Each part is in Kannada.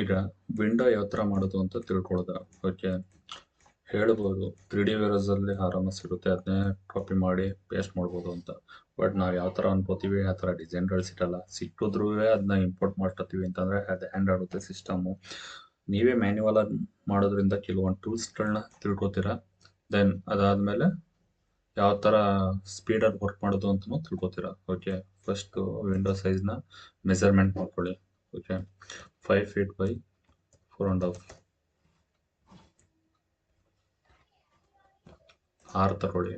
ಈಗ ವಿಂಡೋ ಯಾವ ಥರ ಮಾಡೋದು ಅಂತ ತಿಳ್ಕೊಳ್ದ. ಓಕೆ, ಹೇಳ್ಬೋದು 3D ವ್ಯೂರಸಲ್ಲಿ ಆರಾಮ ಸಿಗುತ್ತೆ, ಅದನ್ನೇ ಕಾಪಿ ಮಾಡಿ ಪೇಸ್ಟ್ ಮಾಡ್ಬೋದು ಅಂತ. ಬಟ್ ನಾವು ಯಾವ ಥರ ಅನ್ಕೋತೀವಿ ಆ ಥರ ಡಿಸೈನ್ಗಳು ಸಿಗಲ್ಲ. ಸಿಕ್ಕಿದ್ರೂ ಅದನ್ನ ಇಂಪೋರ್ಟ್ ಮಾಡ್ಕೊತೀವಿ ಅಂತಂದರೆ ಅದು ಹ್ಯಾಂಡ್ ಆಗುತ್ತೆ ಸಿಸ್ಟಮು. ನೀವೇ ಮ್ಯಾನ್ಯುವಲ್ ಆಗಿ ಮಾಡೋದ್ರಿಂದ ಕೆಲವೊಂದು ಟೂಲ್ಸ್ಗಳನ್ನ ತಿಳ್ಕೊತೀರಾ. ದೆನ್ ಅದಾದಮೇಲೆ ಯಾವ ಥರ ಸ್ಪೀಡಲ್ಲಿ ವರ್ಕ್ ಮಾಡೋದು ಅಂತಲೂ ತಿಳ್ಕೊತೀರಾ. ಓಕೆ, ಫಸ್ಟು ವಿಂಡೋ ಸೈಜ್ನ ಮೆಜರ್ಮೆಂಟ್ ಮಾಡ್ಕೊಳ್ಳಿ. ಓಕೆ, 5 feet by 4.5 ಆರು ತಗೊಳ್ಳಿ.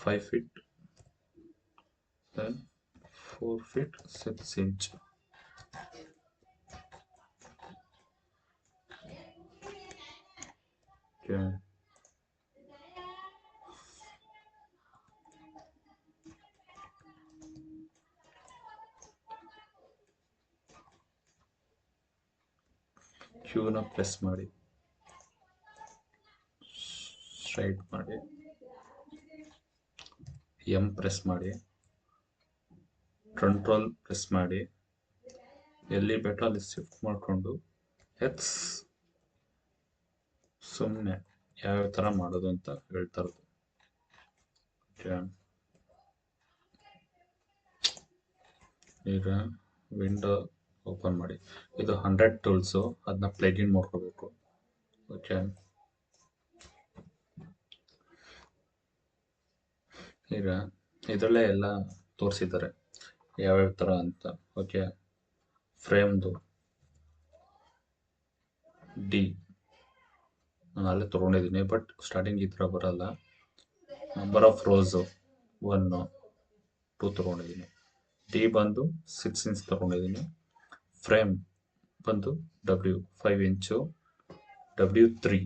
5 feet, then 4 feet 6 inch. Okay. ಕ್ಯೂನ press ಮಾಡಿ, ಸ್ಟ್ರೈಟ್ ಮಾಡಿ, ಎಂ ಪ್ರೆಸ್ ಮಾಡಿ, ಕಂಟ್ರೋಲ್ ಪ್ರೆಸ್ ಮಾಡಿ, ಎಲ್ಲಿ ಬೇಕೋ ಅಲ್ಲಿ ಶಿಫ್ಟ್ ಮಾಡಿಕೊಂಡು ಎಕ್ಸ್ ಸುಮ್ಮನೆ ಯಾವ ಥರ ಮಾಡೋದು ಅಂತ ಹೇಳ್ತಾ ಇರೋದು. ಓಕೆ, ಈಗ ವಿಂಡೋ ಓಪನ್ ಮಾಡಿ. ಇದು 100 ಟೂಲ್ಸು, ಅದನ್ನ ಪ್ಲಗಿನ್ ಮಾಡ್ಕೋಬೇಕು. ಓಕೆ, ಈಗ ಇದರಲ್ಲೇ ಎಲ್ಲ ತೋರಿಸಿದ್ದಾರೆ ಯಾವ್ಯಾವ ಥರ ಅಂತ. ಓಕೆ, ಫ್ರೇಮ್ದು ಡಿ ನಾನು ಅಲ್ಲೇ ತೊಗೊಂಡಿದ್ದೀನಿ, ಬಟ್ ಸ್ಟಾರ್ಟಿಂಗ್ ಈ ಥರ ಬರಲ್ಲ. ನಂಬರ್ ಆಫ್ ರೋಸು 1 2 ತೊಗೊಂಡಿದ್ದೀನಿ. ಡಿ ಬಂದು 6 inch ತೊಗೊಂಡಿದ್ದೀನಿ. ಫ್ರೇಮ್ ಬಂದು ಡಬ್ಲ್ಯೂ 5 ಇಂಚು, W3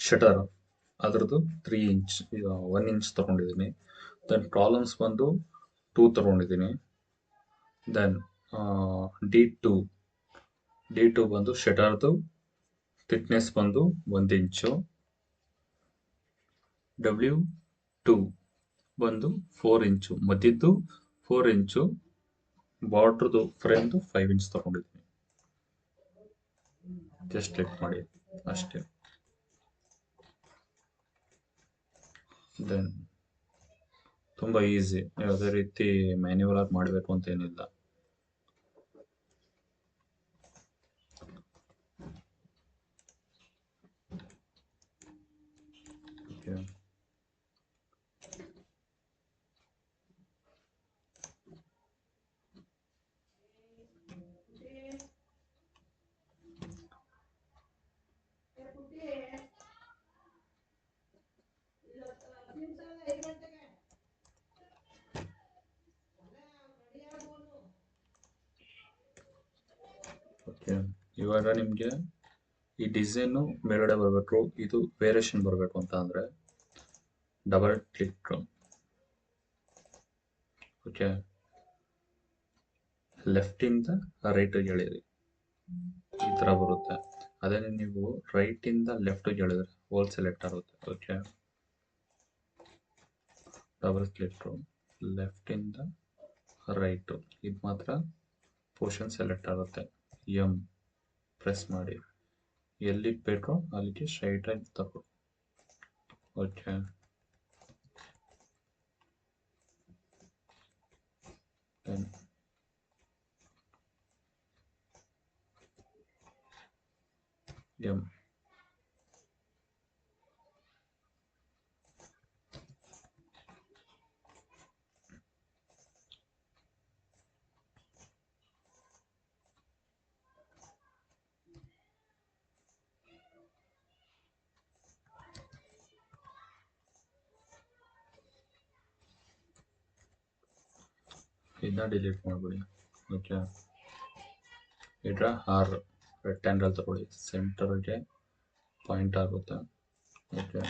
ಶಟರ್ ಅದರದ್ದು 3 inch 1 inch ತೊಗೊಂಡಿದ್ದೀನಿ. ದೆನ್ ಕಾಲಮ್ಸ್ ಬಂದು 2 ತೊಗೊಂಡಿದ್ದೀನಿ. ದೆನ್ ಡಿ ಟು ಬಂದು ಶಟರ್ದು ಥಿಕ್ನೆಸ್ ಬಂದು 1 ಇಂಚು. W2 ಬಂದು 4 ಇಂಚು, ಮಧ್ಯದ್ದು 4 ಇಂಚು, ಬಾರ್ಡ್ರದು ಫ್ರೇಮ್ದು 5 inch ತೊಗೊಂಡಿದ್ದೀನಿ. ಜಸ್ಟ್ ಕ್ಲಿಕ್ ಮಾಡಿ ಅಷ್ಟೇ. ದೆನ್ ತುಂಬ ಈಸಿ, ಯಾವುದೇ ರೀತಿ ಮ್ಯಾನ್ಯುವಲ್ ಆಗಿ ಮಾಡಬೇಕು ಅಂತ ಏನಿಲ್ಲ. ಓಕೆ, ಓಕೆ, ಇವಾಗ ನಿಮಗೆ ಈ ಡಿಸೈನು ಮೇಲ್ಗಡೆ ಬರಬೇಕು, ಇದು ವೇರಿಯೇಷನ್ ಬರಬೇಕು ಅಂತ ಅಂದರೆ ಡಬಲ್ ಕ್ಲಿಕ್. ಓಕೆ, ಲೆಫ್ಟಿಂದ ರೈಟಿಗೆ ಎಳೀರಿ, ಈ ಥರ ಬರುತ್ತೆ. ಅದೇ ನೀವು ರೈಟಿಂದ ಲೆಫ್ಟಿಗೆ ಎಳೆದ್ರೆ ಹೋಲ್ ಸೆಲೆಕ್ಟ್ ಆಗುತ್ತೆ. ಓಕೆ, ಡಬಲ್ ಕ್ಲಿಕ್, ಲೆಫ್ಟಿಂದ ರೈಟು, ಇದು ಮಾತ್ರ ಪೋರ್ಷನ್ ಸೆಲೆಕ್ಟ್ ಆಗುತ್ತೆ. ಎಂ ಪ್ರೆಸ್ ಮಾಡಿ, ಎಲ್ಲಿಗೆ ಬೇಕೋ ಅಲ್ಲಿಗೆ ಸ್ಟ್ರೈಟಾಗಿ ತಗೋ. ಓಕೆ, ಎಂ ಇದನ್ನ ಡಿಲೀಟ್ ಮಾಡ್ಬಿಡಿ. ಓಕೆ, ಈಗ ಆರ್ ರೆಕ್ಟ್ಯಾಂಗಲ್ ತಗೊಳ್ಳಿ, ಸೆಂಟರ್ಗೆ ಪಾಯಿಂಟ್ ಆಗುತ್ತೆ. ಓಕೆ,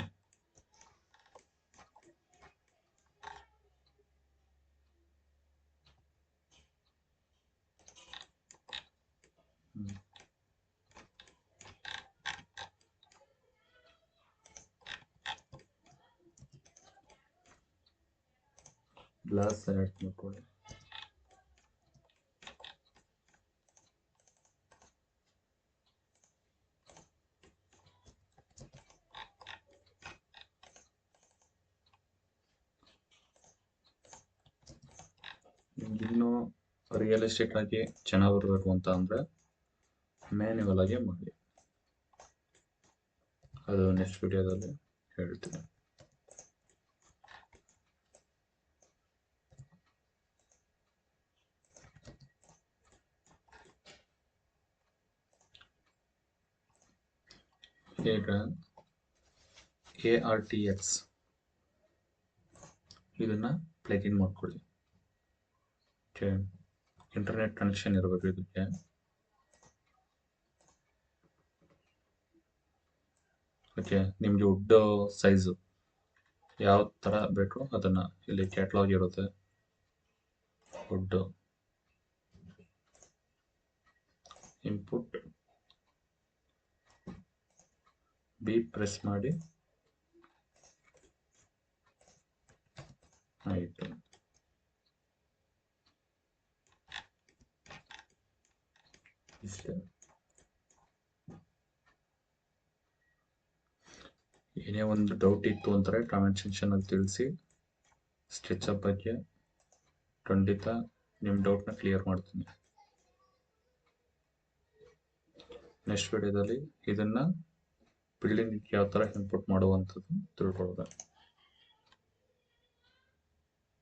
ಗ್ಲಾಸ್ ಸೆಲೆಕ್ಟ್ ಮಾಡ್ಕೊಳ್ಳಿ. ನಿಮ್ಗೆ ಇನ್ನೂ ರಿಯಲಿಸ್ಟಿಕ್ ಆಗಿ ಚೆನ್ನಾಗಿ ಬರಬೇಕು ಅಂತ ಅಂದರೆ ಮ್ಯಾನ್ಯುವಲ್ ಆಗಿ ಮಾಡಿ. ಅದು ನೆಕ್ಸ್ಟ್ ವಿಡಿಯೋದಲ್ಲಿ ಹೇಳ್ತೀನಿ. ಈಗ ARTX ಇದನ್ನ ಪ್ಲಗಿನ್ ಮಾಡ್ಕೊಳ್ಳಿ. ಓಕೆ, ಇಂಟರ್ನೆಟ್ ಕನೆಕ್ಷನ್ ಇರಬೇಕು ಇದಕ್ಕೆ. ಓಕೆ, ನಿಮಗೆ ವುಡ್ ಸೈಜು ಯಾವ ಥರ ಬೇಕು ಅದನ್ನು ಇಲ್ಲಿ ಕ್ಯಾಟ್ಲಾಗ್ ಇರುತ್ತೆ. ವುಡ್ ಇನ್ಪುಟ್ ಬಿ ಪ್ರೆಸ್ ಮಾಡಿ ಆಯಿತು. ಇಷ್ಟೇ. ಏನೇ ಒಂದು ಡೌಟ್ ಇತ್ತು ಅಂದರೆ ಕಾಮೆಂಟ್ ಸೆಕ್ಷನಲ್ಲಿ ತಿಳಿಸಿ. ಸ್ಕೆಚಪ್ ಬಗ್ಗೆ ಖಂಡಿತ ನಿಮ್ಮ ಡೌಟ್ನ ಕ್ಲಿಯರ್ ಮಾಡ್ತೀನಿ. ನೆಕ್ಸ್ಟ್ ವಿಡಿಯೋದಲ್ಲಿ ಇದನ್ನು ಬಿಲ್ಡಿಂಗ್ ಯಾವ ಥರ ಇನ್ಪುಟ್ ಮಾಡುವಂಥದ್ದು ತಿಳ್ಕೊಳ್ಳೋಣ.